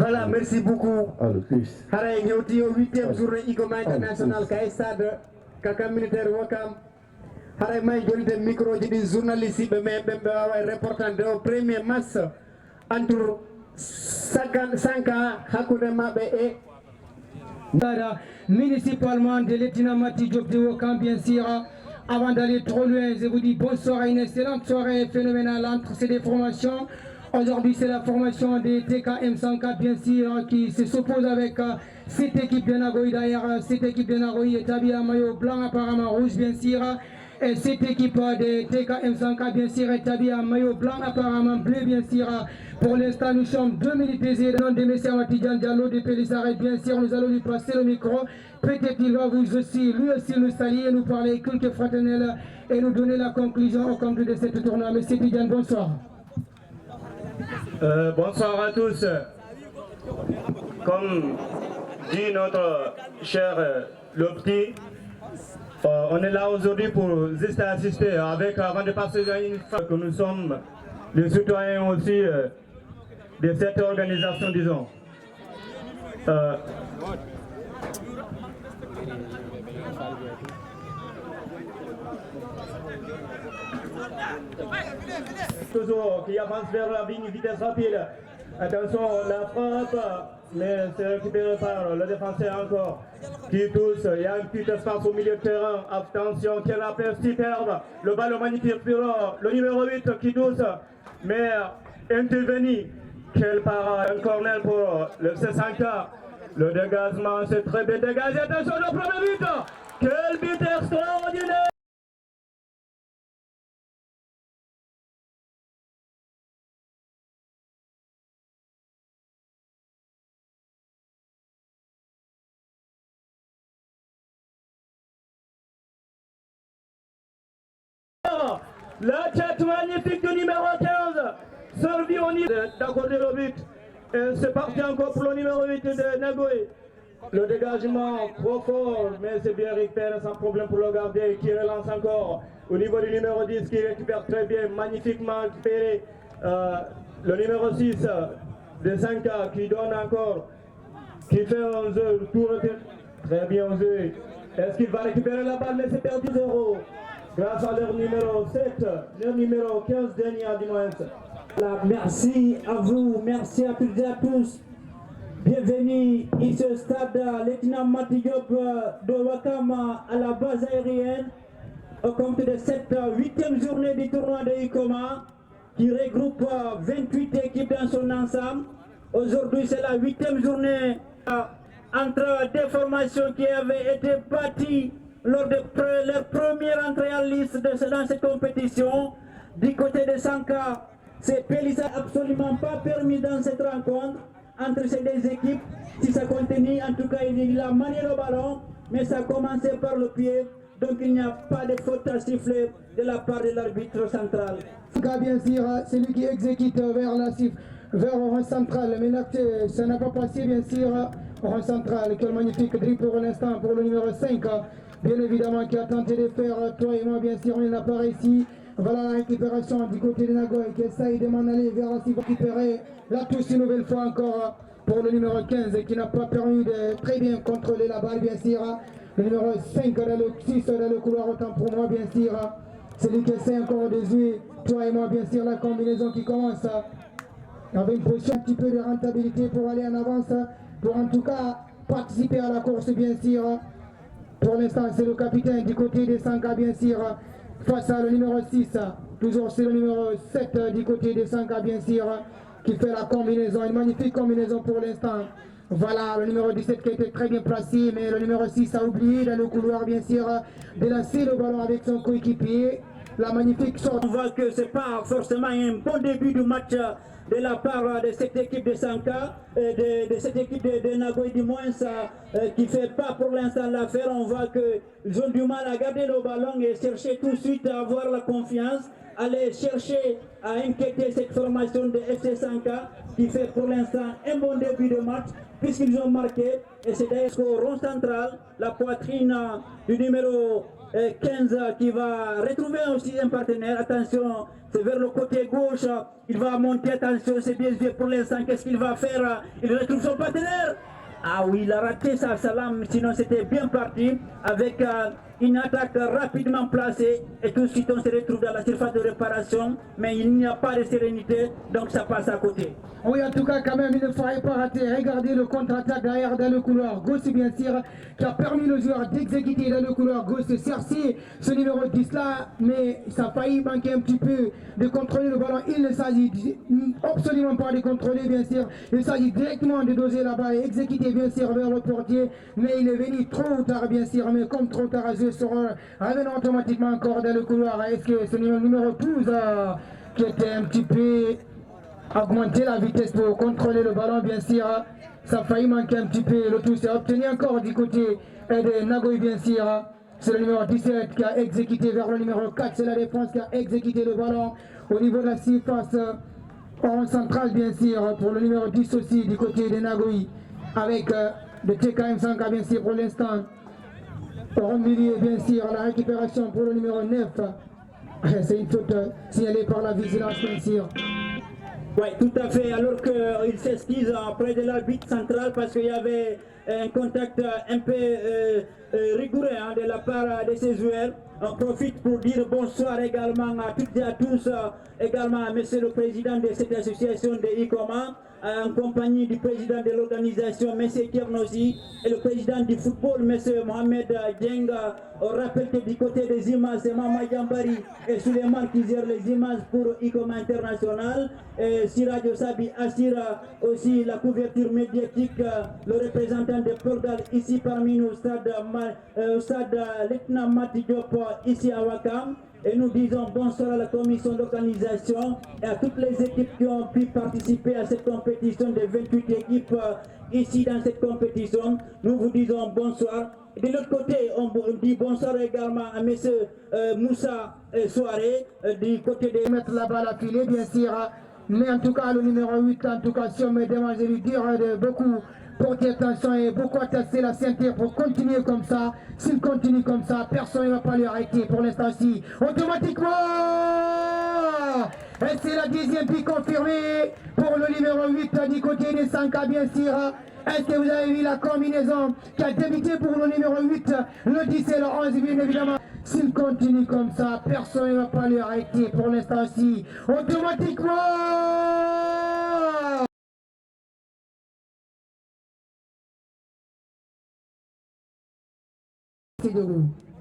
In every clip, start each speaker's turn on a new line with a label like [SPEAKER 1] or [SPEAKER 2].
[SPEAKER 1] Voilà, merci beaucoup. Haray ñewti au 8e journée IGOMA international ka stade kaka militaire Wakam. Haray may jolide micro ji di journaliste be me be wawa reportant au premier match entre Sanka hakude mabbe et
[SPEAKER 2] municipalement de Lieutenant Mati Diop de Wakam, bien sûr. Avant d'aller trop loin, je vous dis bonsoir à une excellente soirée phénoménale entre ces deux formations. Aujourd'hui, c'est la formation des TKM 104, bien sûr, qui se s'oppose avec cette équipe de Nagoy. D'ailleurs, cette équipe de Nagoy est habillée en maillot blanc, apparemment rouge, bien sûr. Et cette équipe de TKM 104, bien sûr, est habillée en maillot blanc, apparemment bleu, bien sûr. Pour l'instant, nous sommes 2 minutes et nom de M. Matidjan Diallo de Pélisarret, bien sûr, nous allons lui passer le micro. Peut-être qu'il va vous aussi, lui aussi nous saluer, nous parler quelques fraternels et nous donner la conclusion au compte de cette tournoi. M. Tidjan, bonsoir.
[SPEAKER 3] Bonsoir à tous. Comme dit notre cher Lopti, on est là aujourd'hui pour juste assister avec, avant de passer à une fois que nous sommes les citoyens aussi de cette organisation, disons. Toujours qui avance vers la ligne vitesse rapide. Attention, la frappe, mais c'est récupéré par le défenseur encore qui touche. Il y a un petit espace au milieu de terrain. Attention, quelle appel superbe. Le ballon magnifique pour le numéro 8 qui touche, mais intervenu. Quel part, un corner pour le C5K. Le dégagement, c'est très bien dégagé. Attention, le premier but. Quel but extraordinaire. La tête magnifique du numéro 15, servi au niveau d'accorder le but. Et c'est parti encore pour le numéro 8 de Nagoy. Le dégagement trop fort, mais c'est bien récupéré sans problème pour le gardien qui relance encore. Au niveau du numéro 10 qui récupère très bien, magnifiquement récupéré. Le numéro 6 de 5K qui donne encore, qui fait un jeu, tout très bien joué. Est-ce qu'il va récupérer la balle? Mais c'est perdu 0. Grâce à leur numéro 7, leur numéro 15 dernier à dimanche.
[SPEAKER 4] Voilà, merci à vous, merci à toutes et à tous. Bienvenue ici au stade Lieutenant Mati Diop de Wakam à la base aérienne au compte de cette 8e journée du tournoi de IGOMA qui regroupe 28 équipes dans son ensemble. Aujourd'hui, c'est la 8e journée entre des formations qui avaient été bâties lors de leur première entrée en liste dans cette compétition. Du côté de Sanka, c'est Pélissa absolument pas permis dans cette rencontre entre ces deux équipes. Si ça continue, en tout cas, il a manié le ballon, mais ça a commencé par le pied. Donc il n'y a pas de faute à siffler de la part de l'arbitre central.
[SPEAKER 2] Bien sûr, c'est lui qui exécute vers le rond central. Mais là, ça n'a pas passé, bien sûr, au rond central. Quel magnifique dribble pour l'instant pour le numéro 5. Bien évidemment, qui a tenté de faire toi et moi, bien sûr, mais il n'a pas réussi. Voilà la récupération du côté de Nagoy qui essaye de m'en aller vers la cible récupérer la touche une nouvelle fois encore pour le numéro 15 qui n'a pas permis de très bien contrôler la balle, bien sûr. Le numéro 5 dans le 6 dans le couloir, autant pour moi, bien sûr. C'est lui qui essaie encore de jouer, toi et moi, bien sûr, la combinaison qui commence avec une position un petit peu de rentabilité pour aller en avance, pour en tout cas participer à la course, bien sûr. Pour l'instant, c'est le capitaine du côté des 100K, bien sûr, face à le numéro 6. Toujours c'est le numéro 7 du côté des 100K, bien sûr, qui fait la combinaison, une magnifique combinaison pour l'instant. Voilà, le numéro 17 qui a été très bien placé, mais le numéro 6 a oublié dans le couloir, bien sûr, de lancer le ballon avec son coéquipier. La magnifique sorte.
[SPEAKER 4] On voit que ce n'est pas forcément un bon début du match de la part de cette équipe de Sanka, de cette équipe de Nagoy du moins, qui ne fait pas pour l'instant l'affaire. On voit qu'ils ont du mal à garder le ballon et chercher tout de suite à avoir la confiance, aller chercher à inquiéter cette formation de FC Sanka qui fait pour l'instant un bon début de match puisqu'ils ont marqué. Et c'est d'ailleurs au rond central, la poitrine du numéro 15 qui va retrouver aussi un partenaire. Attention, c'est vers le côté gauche. Il va monter, attention, c'est bien joué pour l'instant. Qu'est-ce qu'il va faire? Il retrouve son partenaire. Ah oui, il a raté ça, Salam, sinon c'était bien parti avec une attaque rapidement placée et tout de suite on se retrouve dans la surface de réparation, mais il n'y a pas de sérénité, donc ça passe à côté.
[SPEAKER 2] Oui, en tout cas, quand même, il ne faudrait pas rater. Regardez le contre-attaque derrière dans le couloir gauche, bien sûr, qui a permis le joueur d'exécuter dans le couloir gauche, de cercer ce numéro 10 là, mais ça a failli manquer un petit peu de contrôler le ballon. Il ne s'agit absolument pas de contrôler, bien sûr. Il s'agit directement de doser la balle et exécuter, bien sûr, vers le portier, mais il est venu trop tard, bien sûr, mais comme trop tard, je serai revenant automatiquement encore dans le couloir. Est-ce que ce numéro 12 qui était un petit peu augmenter la vitesse pour contrôler le ballon, bien sûr, ça a failli manquer un petit peu. Le tout s'est obtenu encore du côté de Nagoy, bien sûr. C'est le numéro 17 qui a exécuté vers le numéro 4. C'est la défense qui a exécuté le ballon au niveau de la surface en centrale, bien sûr, pour le numéro 10 aussi du côté de Nagoy. Avec le TKM 5, bien sûr, pour l'instant. Au milieu, bien sûr, la récupération pour le numéro 9. C'est une faute signalée par la vigilance, bien sûr.
[SPEAKER 4] Oui, tout à fait, alors qu'il s'excuse près de l'arbitre central parce qu'il y avait un contact un peu rigoureux de la part de ces joueurs. On profite pour dire bonsoir également à toutes et à tous, également à monsieur le président de cette association de ICOMA, en compagnie du président de l'organisation, M. Kernossi, et le président du football, M. Mohamed Dieng. On rappelle que du côté des images, c'est Mama Jambari et Suleiman qui gèrent les images pour ICOMA International. Et Sirajo Sabi assure aussi la couverture médiatique, le représentant de Portugal ici parmi nous, au stade Lieutenant Mati Diop ici à Wakam. Et nous disons bonsoir à la commission d'organisation et à toutes les équipes qui ont pu participer à cette compétition de 28 équipes ici dans cette compétition. Nous vous disons bonsoir. Et de l'autre côté, on dit bonsoir également à M. Moussa Soare du côté de...
[SPEAKER 2] Mettre la balle à filer, bien sûr. Mais en tout cas, le numéro 8, en tout cas, si on me demande de lui dire de beaucoup porter attention et beaucoup attacher la ceinture pour continuer comme ça. S'il continue comme ça, personne ne va pas lui arrêter pour l'instant-ci. Automatiquement, et c'est la deuxième pique confirmée pour le numéro 8 du côté des 5K, bien sûr. Est-ce que vous avez vu la combinaison qui a débuté pour le numéro 8, le 10 et le 11, bien évidemment. S'il continue comme ça, personne ne va pas lui arrêter pour l'instant-ci. Automatiquement,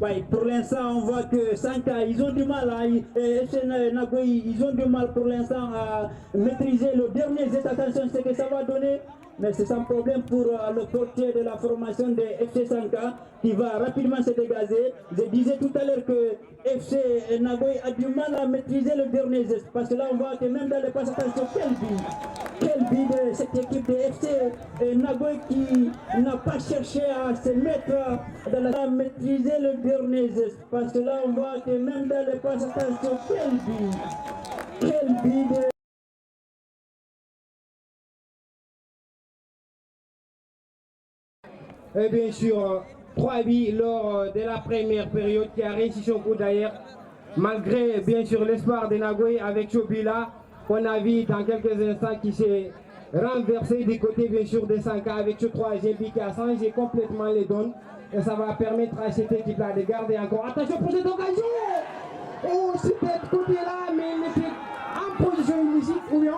[SPEAKER 4] oui, pour l'instant, on voit que Sanka, ils ont du mal, ils ont du mal pour l'instant à maîtriser le dernier geste. Attention, ce que ça va donner, mais c'est sans problème pour le portier de la formation de FC Sanka qui va rapidement se dégager. Je disais tout à l'heure que FC Nagoy a du mal à maîtriser le dernier geste parce que là, on voit que même dans les passes, attention, quel but de cette équipe de FC Nagoy qui n'a pas cherché à se mettre dans la maîtriser le dernier geste parce que là on voit que même dans les passes, attention, quel but de...
[SPEAKER 1] Et bien sûr, 3 buts lors de la première période qui a réussi son coup d'ailleurs, malgré bien sûr l'espoir de Nagoy avec Chobila, qu'on a vu dans quelques instants qui s'est renversé du côté bien sûr de Sanka avec ce troisième but qui a changé complètement les donnes. Et ça va permettre à cette équipe-là de garder encore. Attention pour cette occasion! Oh, super côté-là, mais il était en position illicite ou bien?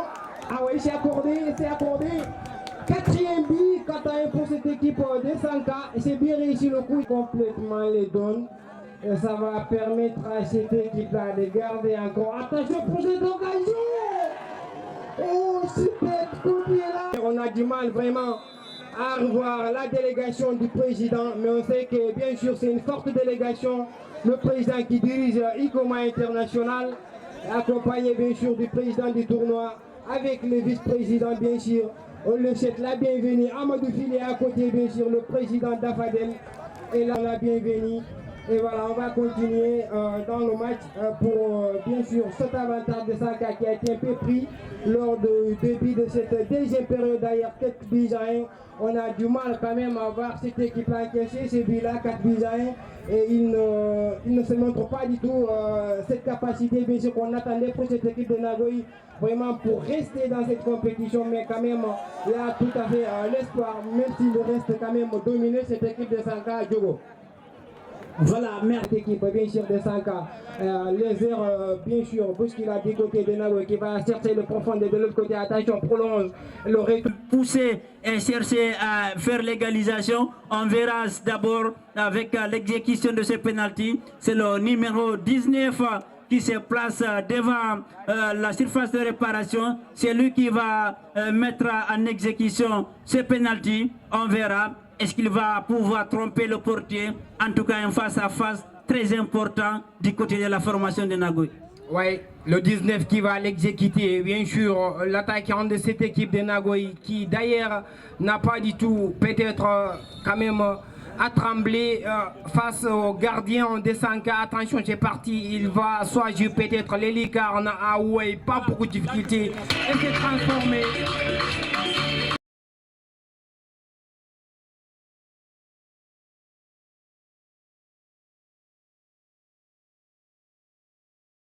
[SPEAKER 1] Ah oui, c'est accordé, c'est accordé. 4e but, 4-1 pour cette équipe de Sanka. Et c'est bien réussi le coup, complètement les donnes. Et ça va permettre à cette équipe-là de garder encore. Attention pour cette occasion! Oh, super côté-là! On a du mal vraiment à revoir la délégation du président, mais on sait que bien sûr c'est une forte délégation, le président qui dirige ICOMA International, accompagné bien sûr du président du tournoi, avec le vice-président bien sûr. On le souhaite la bienvenue. Amadou Fili à côté bien sûr, le président d'Afadel, et là la bienvenue
[SPEAKER 5] Et voilà, on va continuer dans le match pour bien sûr cet avantage de Sanka qui a été un peu pris lors du début de cette deuxième période. D'ailleurs, 4 buts à 1. On a du mal quand même à voir cette équipe encaisser ces buts-là, 4 buts à 1. Et il ne se montre pas du tout cette capacité, bien sûr, qu'on attendait pour cette équipe de Nagoya, vraiment pour rester dans cette compétition. Mais quand même, il y a tout à fait l'espoir, même s'il reste quand même dominé cette équipe de Sanka Diogo.
[SPEAKER 4] Voilà, merci.
[SPEAKER 5] Cette équipe, bien sûr, de Sanka. Les airs, bien sûr, Bouskila du côté de Nagoya qui va chercher le profondeur de l'autre côté. Attention, prolonge le retour.
[SPEAKER 4] Pousser et chercher à faire l'égalisation. On verra d'abord avec l'exécution de ce penalty. C'est le numéro 19 qui se place devant la surface de réparation. C'est lui qui va mettre en exécution ce penalty. On verra. Est-ce qu'il va pouvoir tromper le portier? En tout cas, un face-à-face très important du côté de la formation de Nagoya.
[SPEAKER 5] Oui, le 19 qui va l'exécuter, bien sûr, l'attaquant de cette équipe de Nagoya qui d'ailleurs n'a pas du tout peut-être quand même à trembler face au gardien de Sanka. Attention, c'est parti, il va soit jouer peut-être les licarnes à Ouai, pas beaucoup de difficultés, et s'est transformé